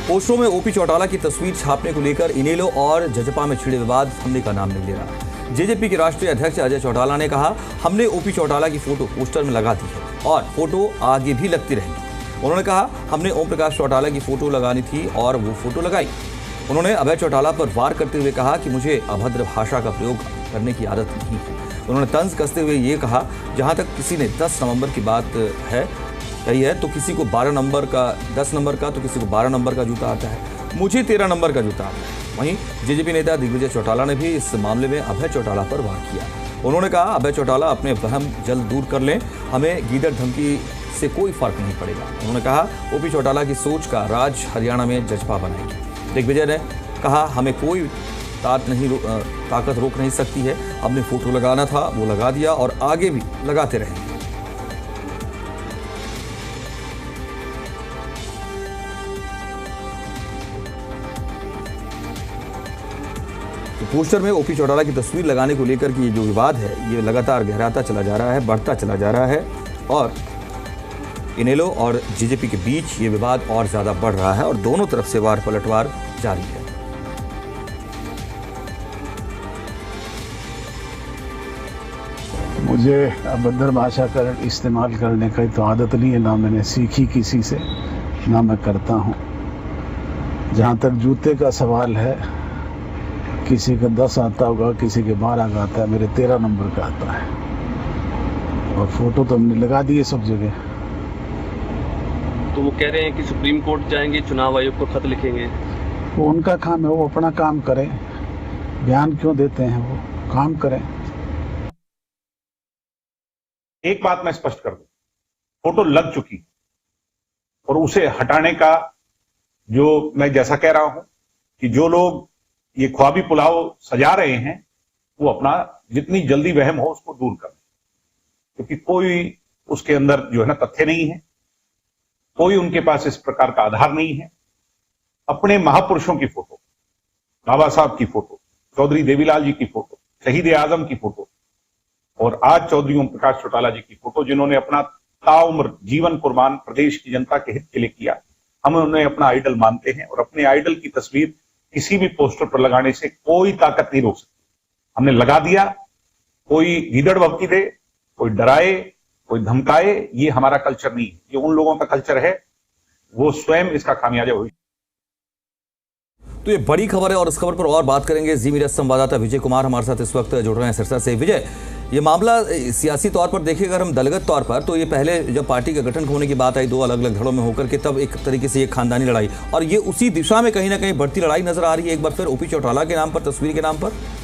पोस्टरों में ओपी चौटाला की तस्वीर छापने को लेकर इनेलो और जजपा में छिड़े विवाद थमने का नाम नहीं ले रहा। जेजेपी के राष्ट्रीय अध्यक्ष अजय चौटाला ने कहा, हमने ओपी चौटाला की फोटो पोस्टर में लगा दी है और फोटो आगे भी लगती रहेंगी। उन्होंने कहा, हमने ओम प्रकाश चौटाला की फोटो लगानी थी और वो फोटो लगाई। उन्होंने अभय चौटाला पर वार करते हुए कहा कि मुझे अभद्र भाषा का प्रयोग करने की आदत नहीं है। उन्होंने तंज कसते हुए ये कहा, जहां तक किसी ने 10 नवंबर की बात कही है तो किसी को 12 नंबर का 10 नंबर का तो किसी को 12 नंबर का जूता आता है, मुझे 13 नंबर का जूता आता है। वहीं जेजेपी नेता दिग्विजय चौटाला ने भी इस मामले में अभय चौटाला पर वार किया। उन्होंने कहा, अभय चौटाला अपने वहम जल्द दूर कर लें, हमें गीदड़ धमकी से कोई फर्क नहीं पड़ेगा। उन्होंने कहा, ओपी चौटाला की सोच का राज हरियाणा में जजपा बनाएगी। दिग्विजय ने कहा, हमें कोई ताकत रोक नहीं सकती है। हमने फोटो लगाना था वो लगा दिया और आगे भी लगाते रहेंगे। तो पोस्टर में ओपी चौटाला की तस्वीर लगाने को लेकर कि ये जो विवाद है ये लगातार गहराता चला जा रहा है, बढ़ता चला जा रहा है और इनेलो और जेजेपी के बीच ये विवाद और ज्यादा बढ़ रहा है और दोनों तरफ से वार पलटवार जारी है। मुझे अभद्र भाषा का इस्तेमाल करने की तो आदत नहीं है, ना मैंने सीखी किसी से, ना मैं करता हूँ। जहाँ तक जूते का सवाल है, किसी का 10 आता होगा, किसी के 12 का आता है, मेरे 13 नंबर का आता है और फोटो तो हमने लगा दी है सब जगह। तो वो कह रहे हैं कि सुप्रीम कोर्ट जाएंगे, चुनाव आयोग को खत लिखेंगे। वो उनका काम है, वो अपना काम करें, बयान क्यों देते हैं, वो काम करें। एक बात मैं स्पष्ट कर दूं, फोटो लग चुकी और उसे हटाने का जो मैं जैसा कह रहा हूं कि जो लोग ये ख्वाबी पुलाव सजा रहे हैं वो अपना जितनी जल्दी वहम हो उसको दूर करें, क्योंकि कोई उसके अंदर जो है ना तथ्य नहीं है, कोई उनके पास इस प्रकार का आधार नहीं है। अपने महापुरुषों की फोटो, बाबा साहब की फोटो, चौधरी देवीलाल जी की फोटो, शहीद आजम की फोटो और आज चौधरी ओम प्रकाश चौटाला जी की फोटो, जिन्होंने अपना ताउम्र जीवन कुर्बान प्रदेश की जनता के हित के लिए किया, हम उन्हें अपना आइडल मानते हैं और अपने आइडल की तस्वीर किसी भी पोस्टर पर लगाने से कोई ताकत नहीं रोक सकती। हमने लगा दिया, कोई गीदड़ भभकी दे, कोई डराए, कोई धमकाए, ये हमारा कल्चर नहीं है। ये उन लोगों का कल्चर है, वो स्वयं इसका खामियाजा हुई। तो ये बड़ी खबर है और इस खबर पर और बात करेंगे। जी मीडिया संवाददाता विजय कुमार हमारे साथ इस वक्त जुड़ रहे हैं सिरसा से। विजय, ये मामला सियासी तौर पर देखें अगर हम दलगत तौर पर, तो ये पहले जब पार्टी का गठन होने की बात आई 2 अलग अलग धड़ों में होकर के, तब एक तरीके से ये खानदानी लड़ाई और ये उसी दिशा में कहीं ना कहीं बढ़ती लड़ाई नजर आ रही है एक बार फिर ओपी चौटाला के नाम पर, तस्वीर के नाम पर।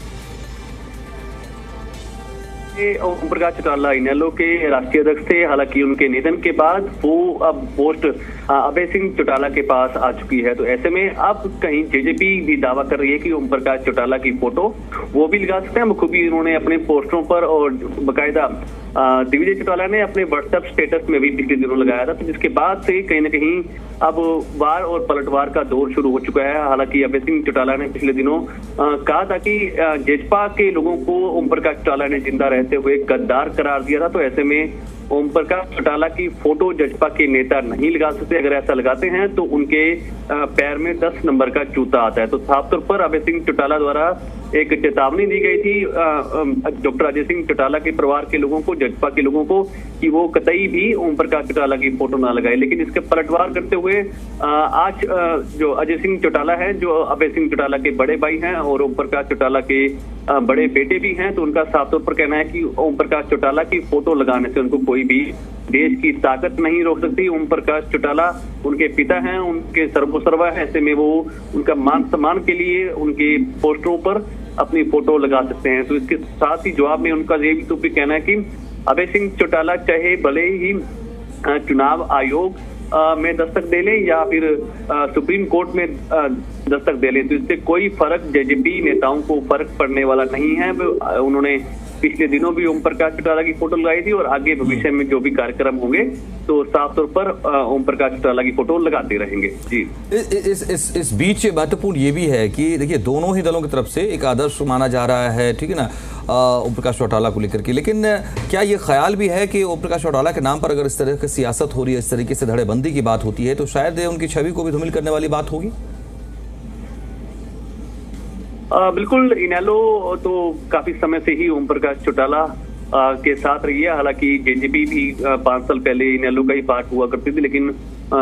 ओम प्रकाश चौटाला इनेलो के राष्ट्रीय अध्यक्ष थे। हालांकि उनके निधन के बाद वो अब पोस्ट अभय सिंह चौटाला के पास आ चुकी है। तो ऐसे में अब कहीं जेजेपी भी दावा कर रही है कि ओम प्रकाश चौटाला की फोटो वो भी लगा सकते हैं। बखूबी उन्होंने अपने पोस्टरों पर और बाकायदा दिग्विजय चौटाला ने अपने व्हाट्सएप स्टेटस में भी पिछले दिनों लगाया था, तो जिसके बाद से कहीं ना कहीं अब वार और पलटवार का दौर शुरू हो चुका है। हालांकि अभय सिंह चौटाला ने पिछले दिनों कहा था कि जेजपा के लोगों को ओम प्रकाश चौटाला ने जिंदा रहते हुए गद्दार करार दिया था। तो ऐसे में ओम प्रकाश चौटाला की फोटो जजपा के नेता नहीं लगा सकते। अगर ऐसा लगाते हैं तो उनके पैर में 10 नंबर का जूता आता है। तो साफ तौर पर अभय सिंह चौटाला द्वारा एक चेतावनी दी गई थी डॉक्टर अजय सिंह चौटाला के परिवार के लोगों को, जजपा के लोगों को, कि वो कतई भी ओम प्रकाश चौटाला की फोटो ना लगाए। लेकिन इसके पलटवार करते हुए आज जो अजय सिंह चौटाला है, जो अभय सिंह चौटाला के बड़े भाई हैं और ओम प्रकाश चौटाला के बड़े बेटे भी हैं, तो उनका साफ तौर पर कहना है कि ओम प्रकाश चौटाला की फोटो लगाने से उनको कोई भी देश की ताकत नहीं रोक सकती। ओम प्रकाश चौटाला उनके पिता हैं, उनके सर्वोसर्वा है। ऐसे में वो उनका मान सम्मान के लिए उनके पोस्टरों पर अपनी फोटो लगा सकते हैं। तो इसके साथ ही जवाब में उनका ये भी तो भी कहना है कि अभय सिंह चौटाला चाहे भले ही चुनाव आयोग में दस्तक दे लें या फिर सुप्रीम कोर्ट में दस्तक दे लें, तो इससे कोई फर्क जेजेपी नेताओं को फर्क पड़ने वाला नहीं है। उन्होंने पिछले दिनों भी ओम प्रकाश चौटाला की फोटो लगाई थी और आगे भविष्य में जो भी कार्यक्रम होंगे तो साफ तौर पर ओम प्रकाश चौटाला की फोटो लगाते रहेंगे। जी, इस बीच महत्वपूर्ण ये भी है कि देखिए दोनों ही दलों की तरफ से एक आदर्श माना जा रहा है, ठीक है ना, ओम प्रकाश चौटाला को लेकर के। लेकिन क्या ये ख्याल भी है कि ओम प्रकाश चौटाला के नाम पर अगर इस तरह की सियासत हो रही है, इस तरीके से धड़ेबंदी की बात होती है, तो शायद उनकी छवि को भी धूमिल करने वाली बात होगी? बिल्कुल, इनेलो तो काफी समय से ही ओम प्रकाश चौटाला के साथ रही है। हालांकि जेजेपी भी 5 साल पहले इनेलो का ही पार्ट हुआ करती थी, लेकिन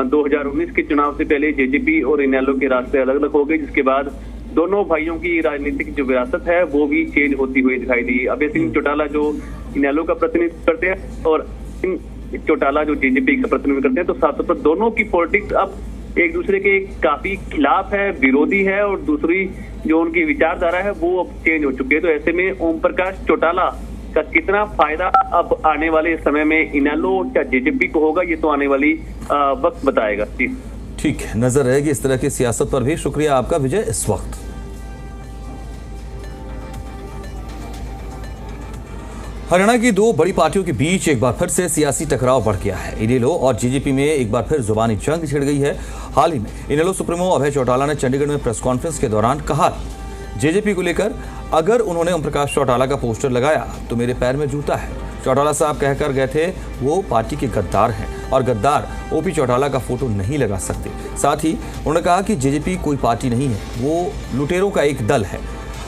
2019 के चुनाव से पहले जेजेपी और इनेलो के रास्ते अलग अलग हो गए, जिसके बाद दोनों भाइयों की राजनीतिक जो विरासत है वो भी चेंज होती हुई दिखाई दी। अभय सिंह चौटाला जो इनेलो का प्रतिनिधित्व करते हैं और चौटाला जो जेजेपी का प्रतिनिधित्व करते हैं, तो साथ पर दोनों की पॉलिटिक्स अब एक दूसरे के काफी खिलाफ है, विरोधी है, और दूसरी जो उनकी विचारधारा है वो अब चेंज हो चुकी है। तो ऐसे में ओम प्रकाश चौटाला का कितना फायदा अब आने वाले समय में इनेलो या जेजेपी को होगा, ये तो आने वाली वक्त बताएगा। जी ठीक है, नजर रहेगी इस तरह की सियासत पर भी। शुक्रिया आपका विजय इस वक्त। हरियाणा की दो बड़ी पार्टियों के बीच एक बार फिर से सियासी टकराव बढ़ गया है। इनेलो और जेजेपी में एक बार फिर जुबानी जंग छिड़ गई है। हाल ही में इनेलो सुप्रीमो अभय चौटाला ने चंडीगढ़ में प्रेस कॉन्फ्रेंस के दौरान कहा जेजेपी को लेकर, अगर उन्होंने ओम प्रकाश चौटाला का पोस्टर लगाया तो मेरे पैर में जूता है। चौटाला साहब कहकर गए थे वो पार्टी के गद्दार हैं और गद्दार ओपी चौटाला का फोटो नहीं लगा सकते। साथ ही उन्होंने कहा कि जेजेपी कोई पार्टी नहीं है, वो लुटेरों का एक दल है।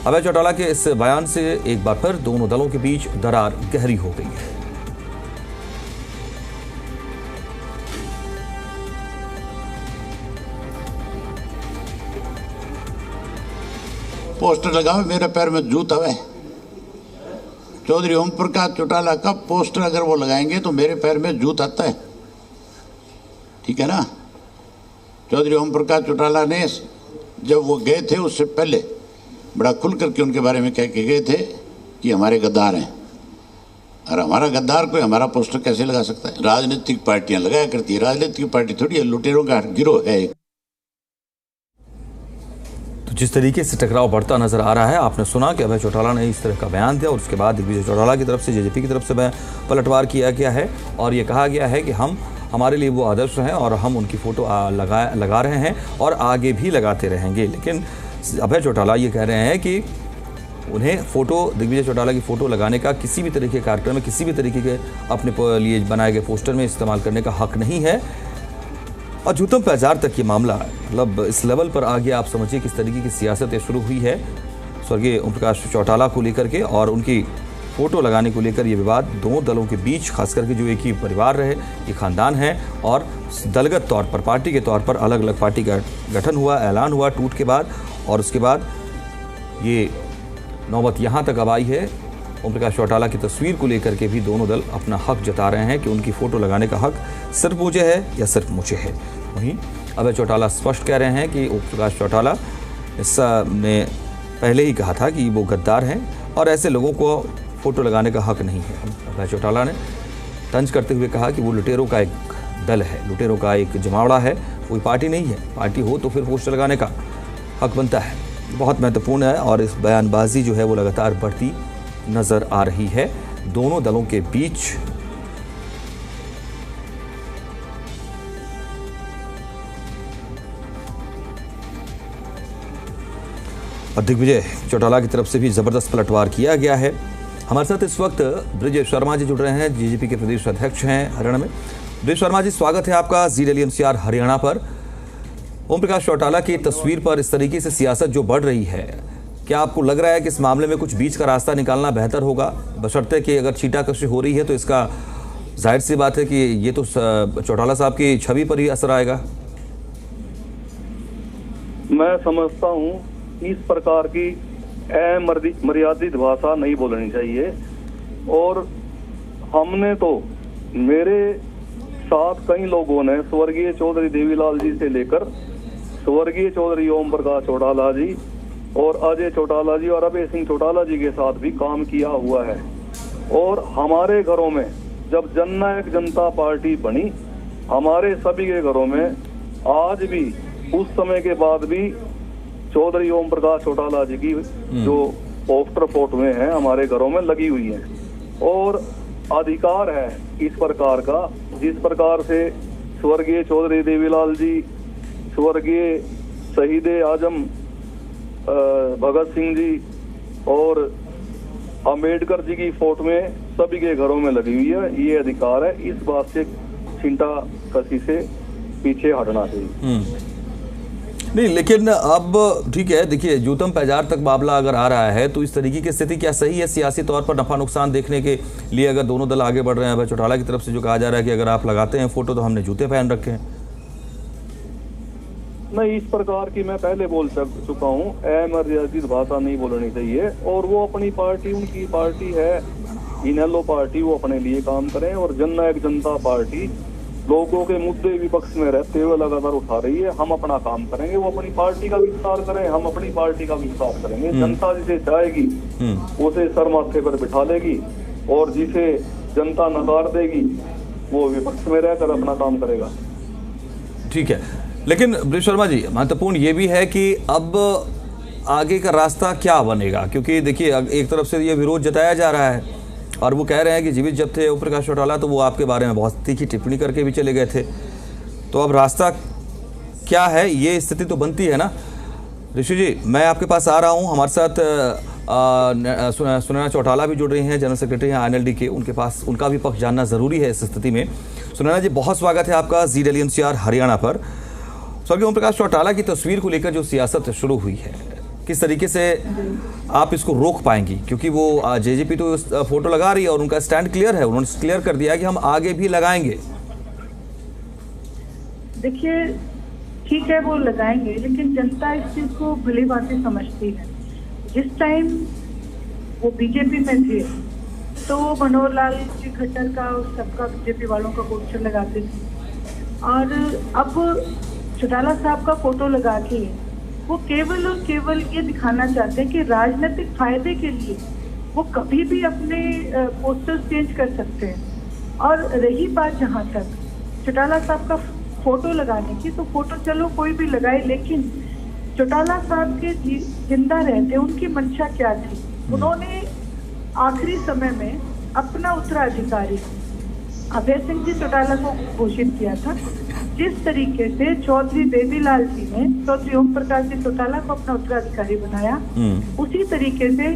अभय चौटाला के इस बयान से एक बार फिर दोनों दलों के बीच दरार गहरी हो गई है। पोस्टर लगाओ मेरे पैर में जूता है। चौधरी ओम प्रकाश चौटाला का पोस्टर अगर वो लगाएंगे तो मेरे पैर में जूत आता है, ठीक है ना। चौधरी ओम प्रकाश चौटाला ने जब वो गए थे उससे पहले बड़ा खुल करके उनके बारे में कह के गए थे कि हमारे गद्दार हैं, और हमारा गद्दार कोई हमारा पोस्टर कैसे लगा सकता है। राजनीतिक पार्टियां लगाया करती है, राजनीतिक पार्टी थोड़ी है, लुटेरों का गिरोह है। तो जिस तरीके से टकराव बढ़ता नजर आ रहा है, आपने सुना कि अभय चौटाला ने इस तरह का बयान दिया और उसके बाद दिग्विजय चौटाला की तरफ से जेजेपी की तरफ से पलटवार किया गया है और ये कहा गया है कि हमारे लिए वो आदर्श हैं और हम उनकी फोटो लगा रहे हैं और आगे भी लगाते रहेंगे। लेकिन अभय चौटाला ये कह रहे हैं कि उन्हें दिग्विजय चौटाला की फोटो लगाने का किसी भी तरीके के कार्यक्रम में, किसी भी तरीके के अपने लिए बनाए गए पोस्टर में इस्तेमाल करने का हक नहीं है। और जूतम बाजार तक ये मामला मतलब इस लेवल पर आ गया। आप समझिए किस तरीके की सियासत शुरू हुई है स्वर्गीय ओम प्रकाश चौटाला को लेकर के और उनकी फोटो लगाने को लेकर। ये विवाद दोनों दलों के बीच, खास करके जो एक ही परिवार रहे, ये खानदान है, और दलगत तौर पर, पार्टी के तौर पर अलग अलग पार्टी का गठन हुआ, ऐलान हुआ टूट के बाद, और उसके बाद ये नौबत यहाँ तक अब आई है। ओम प्रकाश चौटाला की तस्वीर को लेकर के भी दोनों दल अपना हक जता रहे हैं कि उनकी फ़ोटो लगाने का हक सिर्फ मुझे है या सिर्फ मुझे है। वहीं अभय चौटाला स्पष्ट कह रहे हैं कि ओम प्रकाश चौटाला ने पहले ही कहा था कि वो गद्दार हैं और ऐसे लोगों को फ़ोटो लगाने का हक नहीं है। अभय चौटाला ने तंज करते हुए कहा कि वो लुटेरों का एक दल है, लुटेरों का एक जमावड़ा है, कोई पार्टी नहीं है। पार्टी हो तो फिर पोस्टर लगाने का हक बनता है। बहुत महत्वपूर्ण है और इस बयानबाजी जो है वो लगातार बढ़ती नज़र आ रही है दोनों दलों के बीच। और दिग्विजय चौटाला की तरफ से भी ज़बरदस्त पलटवार किया गया है। हमारे साथ इस वक्त ब्रिज शर्मा जी जुड़ रहे हैं, जेजेपी के प्रदेश अध्यक्ष हैं हरियाणा में। ब्रिज शर्मा जी, स्वागत है आपका जी डेली एनसीआर हरियाणा पर। ओम प्रकाश चौटाला की तस्वीर पर इस तरीके से सियासत जो बढ़ रही है, क्या आपको लग रहा है कि इस मामले में कुछ बीच का रास्ता निकालना बेहतर होगा, बशर्ते कि अगर छींटाकशी हो रही है तो इसका जाहिर सी बात है कि ये तो चौटाला साहब की छवि पर ही असर आएगा। मैं समझता हूँ इस प्रकार की अमर्यादित भाषा नहीं बोलनी चाहिए, और हमने तो, मेरे साथ कई लोगों ने स्वर्गीय चौधरी देवीलाल जी से लेकर स्वर्गीय चौधरी ओम प्रकाश चौटाला जी और अजय चौटाला जी और अभय सिंह चौटाला जी के साथ भी काम किया हुआ है। और हमारे घरों में जब जननायक जनता पार्टी बनी, हमारे सभी के घरों में आज भी उस समय के बाद भी चौधरी ओम प्रकाश चौटाला जी की जो पोस्टर फोटोएं हैं हमारे घरों में लगी हुई हैं और अधिकार है इस प्रकार का, जिस प्रकार से स्वर्गीय चौधरी देवीलाल जी, स्वर्गीय शहीद आजम भगत सिंह जी और अंबेडकर जी की फोटोएं सभी के घरों में लगी हुई है। ये अधिकार है, इस बात से चिंता कसी से पीछे हटना चाहिए। नहीं, लेकिन अब ठीक है, देखिए जूतम पैजार तक मामला अगर आ रहा है तो इस तरीके की स्थिति क्या सही है सियासी तौर पर नफा नुकसान देखने के लिए? अगर दोनों दल आगे बढ़ रहे हैं, भाई चौटाला की तरफ से जो कहा जा रहा है कि अगर आप लगाते हैं फोटो तो हमने जूते पहन रखे हैं। नहीं, इस प्रकार की मैं पहले बोल चुका हूँ, अमर्यादित भाषा नहीं बोलनी चाहिए। और वो अपनी पार्टी, उनकी पार्टी है इनेलो पार्टी, वो अपने लिए काम करें। और जननायक जनता पार्टी लोगों के मुद्दे विपक्ष में रहते हुए लगातार उठा रही है। हम अपना काम करेंगे, वो अपनी पार्टी का विस्तार करें, हम अपनी पार्टी का विस्तार करेंगे। जनता जिसे चाहेगी उसे सर माथे पर बिठा लेगी और जिसे जनता नकार देगी वो विपक्ष में रहकर अपना काम करेगा। ठीक है, लेकिन बृज शर्मा जी, महत्वपूर्ण ये भी है कि अब आगे का रास्ता क्या बनेगा, क्योंकि देखिए एक तरफ से ये विरोध जताया जा रहा है और वो कह रहे हैं कि जीवित जब थे ओम प्रकाश चौटाला तो वो आपके बारे में बहुत तीखी टिप्पणी करके भी चले गए थे। तो अब रास्ता क्या है, ये स्थिति तो बनती है ना। ऋषि जी, मैं आपके पास आ रहा हूँ। हमारे साथ सुनैना चौटाला भी जुड़ रही हैं, जनरल सेक्रेटरी हैं INLD के। उनके पास उनका भी पक्ष जानना ज़रूरी है इस स्थिति में। सुनैना जी, बहुत स्वागत है आपका जी डेली NCR हरियाणा पर। स्वर्गीय ओम प्रकाश चौटाला की तस्वीर को लेकर जो सियासत शुरू हुई है, किस तरीके से आप इसको रोक पाएंगी? क्योंकि वो JJP तो फोटो लगा रही है और उनका स्टैंड क्लियर है, उन्होंने क्लियर कर दिया कि हम आगे भी लगाएंगे। देखिए, ठीक है वो लगाएंगे, लेकिन जनता इस चीज को भली भांति समझती है। जिस टाइम वो बीजेपी में थे तो वो मनोहर लाल जी खट्टर का और सबका बीजेपी वालों का पोस्टर लगाते थे, और अब चौटाला साहब का फोटो लगा के वो केवल और केवल ये दिखाना चाहते हैं कि राजनीतिक फायदे के लिए वो कभी भी अपने पोस्टर चेंज कर सकते हैं। और रही बात जहाँ तक चौटाला साहब का फोटो लगाने की, तो फोटो चलो कोई भी लगाए, लेकिन चौटाला साहब के जिंदा रहते उनकी मंशा क्या थी? उन्होंने आखिरी समय में अपना उत्तराधिकारी अभय सिंह जी चौटाला को घोषित किया था। जिस तरीके से चौधरी देवीलाल जी ने चौधरी ओम प्रकाश जी चौटाला को अपना उत्तराधिकारी बनाया, उसी तरीके से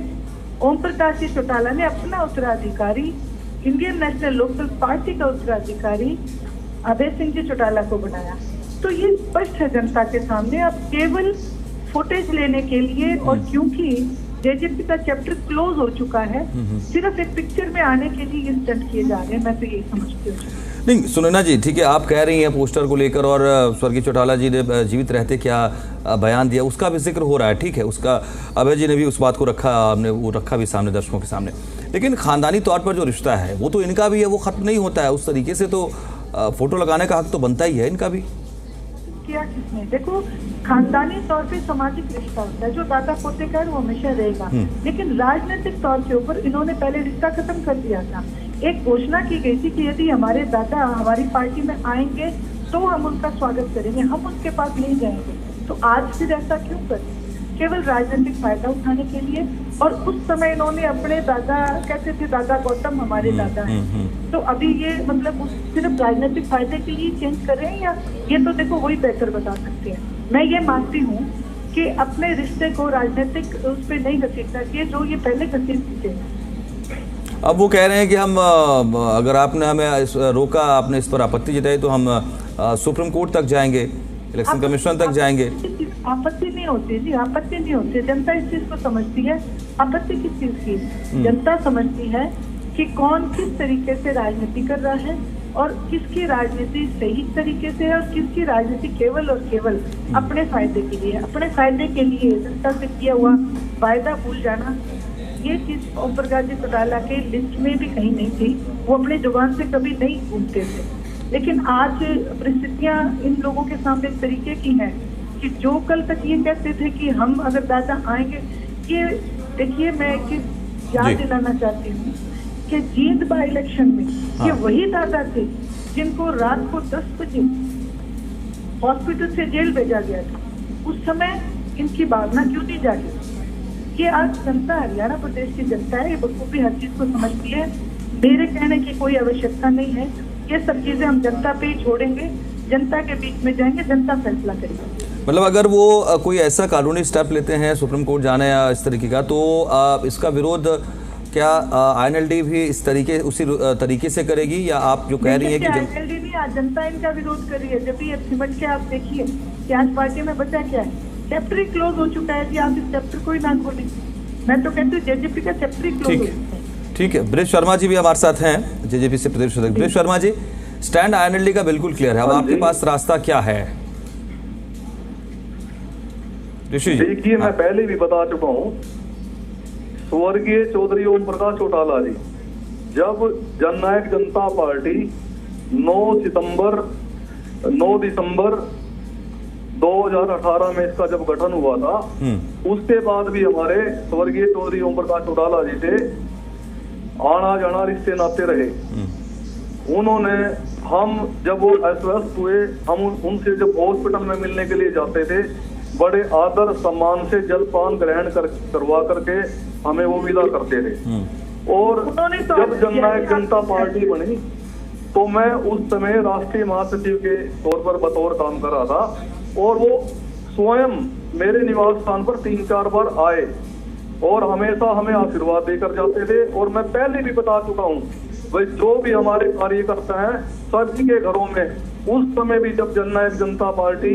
ओम प्रकाश जी चौटाला ने अपना उत्तराधिकारी इंडियन नेशनल लोकल पार्टी का उत्तराधिकारी अभय सिंह जी चौटाला को बनाया। तो ये स्पष्ट है जनता के सामने। अब केवल फुटेज लेने के लिए, और क्योंकि JJP का चैप्टर क्लोज हो चुका है, सिर्फ एक पिक्चर में आने के लिए ये स्टंट किए जा रहे हैं। मैं तो यही समझती हूँ। नहीं, सुनैना जी, ठीक है, आप कह रही हैं पोस्टर को लेकर, और स्वर्गीय चौटाला जी ने जीवित रहते क्या बयान दिया उसका भी जिक्र हो रहा है। ठीक है, उसका अभय जी ने भी उस बात को रखा, हमने वो रखा भी सामने दर्शकों के सामने। लेकिन खानदानी तौर पर जो रिश्ता है वो तो इनका भी है, वो खत्म नहीं होता है उस तरीके से। तो फोटो लगाने का हक तो बनता ही है इनका भी। किया किसने? देखो, खानदानी तौर पे सामाजिक रिश्ता होता है, जो दादा पोते का है वो हमेशा रहेगा। लेकिन राजनीतिक तौर के ऊपर इन्होंने पहले रिश्ता खत्म कर दिया था। एक घोषणा की गई थी कि यदि हमारे दादा हमारी पार्टी में आएंगे तो हम उनका स्वागत करेंगे, हम उनके पास नहीं जाएंगे। तो आज फिर ऐसा क्यों करें? केवल राजनीतिक फायदा उठाने के लिए। और उस समय इन्होंने अपने दादा, कहते थे दादा गौतम हमारे दादा हैं, तो अभी ये मतलब सिर्फ राजनीतिक फायदे के लिए चेंज कर रहे हैं, या ये तो देखो वही बेहतर बता सकते हैं। मैं ये मानती हूँ कि अपने रिश्ते को राजनीतिक उस पर नहीं घसीटना चाहिए जो ये पहले घसीटते थे। अब वो कह रहे हैं कि हम अगर आपने हमें रोका, आपने इस पर आपत्ति जताई, तो हम सुप्रीम कोर्ट तक जाएंगे, इलेक्शन कमीशन तक जाएंगे। आपत्ति नहीं होती जी, आपत्ति नहीं होती। जनता इस चीज को समझती है। आपत्ति किस चीज की? जनता समझती है कि कौन किस तरीके से राजनीति कर रहा है और किसकी राजनीति सही तरीके से है और किसकी राजनीति केवल और केवल अपने फायदे के लिए, अपने फायदे के लिए जनता से किया हुआ वायदा भूल जाना। ये चीज ओम प्रकाश जी चौटाला के लिस्ट में भी कहीं नहीं थी। वो अपने जुबान से कभी नहीं भूलते थे। लेकिन आज परिस्थितियां इन लोगों के सामने इस तरीके की हैं कि जो कल तक ये कहते थे कि हम अगर दादा आएंगे, ये देखिए, मैं याद दिलाना चाहती हूँ कि जींद बाई इलेक्शन में ये वही दादा थे जिनको रात को 10 बजे हॉस्पिटल से जेल भेजा गया था। उस समय इनकी भावना क्यों नहीं जागी ये आज जनता, हरियाणा प्रदेश की जनता है, ये बखूबी हर चीज को समझती है। मेरे कहने की कोई आवश्यकता नहीं है, ये सब चीजें हम जनता पे ही छोड़ेंगे, जनता के बीच में जाएंगे, जनता फैसला करेगी। मतलब अगर वो कोई ऐसा कानूनी स्टेप लेते हैं, सुप्रीम कोर्ट जाना या इस तरीके का, तो इसका विरोध क्या INLD भी उसी तरीके से करेगी, या आप जो कह रही हैं कि INLD नहीं, आज जनता इनका विरोध कर रही है। जब ये सिमट के आप देखिए कि आज पार्टी में बचा क्या है, चैप्टर ही क्लोज हो चुका है कि आप इस चैप्टर को ही ना खोलें। मैं तो कहती हूँ JJP का चैप्टर ही क्लोज हो चुका है। ठीक है, ब्रिज शर्मा जी भी हमारे साथ हैं, JJP से प्रदेश अध्यक्ष। Bridge Sharma ji, stand INLD का बिल्कुल क्लियर है, अब आपके पास रास्ता क्या है? देखिए, मैं पहले भी बता चुका हूँ, स्वर्गीय चौधरी ओम प्रकाश चौटाला जी जब जननायक जनता पार्टी 9 दिसंबर 2018 में इसका जब गठन हुआ था, उसके बाद भी हमारे स्वर्गीय चौधरी ओम प्रकाश चौटाला जी से आना जाना रिश्ते नाते रहे। उन्होंने, हम जब वो अस्वस्थ हुए, हम उनसे जब हॉस्पिटल में मिलने के लिए जाते थे, बड़े आदर सम्मान से जलपान ग्रहण करवा करके हमें वो विदा करते थे। और जब जननायक जनता पार्टी बनी तो मैं उस समय राष्ट्रीय महासचिव के तौर पर बतौर काम कर रहा था, और वो स्वयं मेरे निवास स्थान पर 3-4 बार आए और हमेशा हमें आशीर्वाद देकर जाते थे। और मैं पहले भी बता चुका हूँ, भाई जो भी हमारे कार्यकर्ता हैं सभी के घरों में उस समय भी जब जननायक जनता पार्टी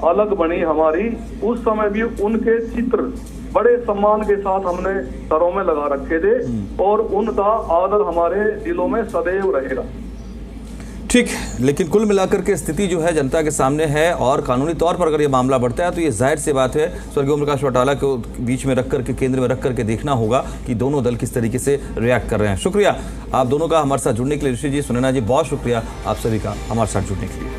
अलग बनी हमारी, उस समय भी उनके चित्र बड़े सम्मान के साथ हमने सरों में लगा रखे थे, और उनका आदर हमारे दिलों में सदैव रहेगा। ठीक, लेकिन कुल मिलाकर के स्थिति जो है जनता के सामने है, और कानूनी तौर पर अगर ये मामला बढ़ता है तो ये जाहिर सी बात है स्वर्गीय ओम प्रकाश चौटाला को बीच में रख करके, केंद्र में रख करके देखना होगा कि दोनों दल किस तरीके से रिएक्ट कर रहे हैं। शुक्रिया आप दोनों का हमारे साथ जुड़ने के लिए। ऋषि जी, सुनैना जी, बहुत शुक्रिया आप सभी का हमारे साथ जुड़ने के लिए।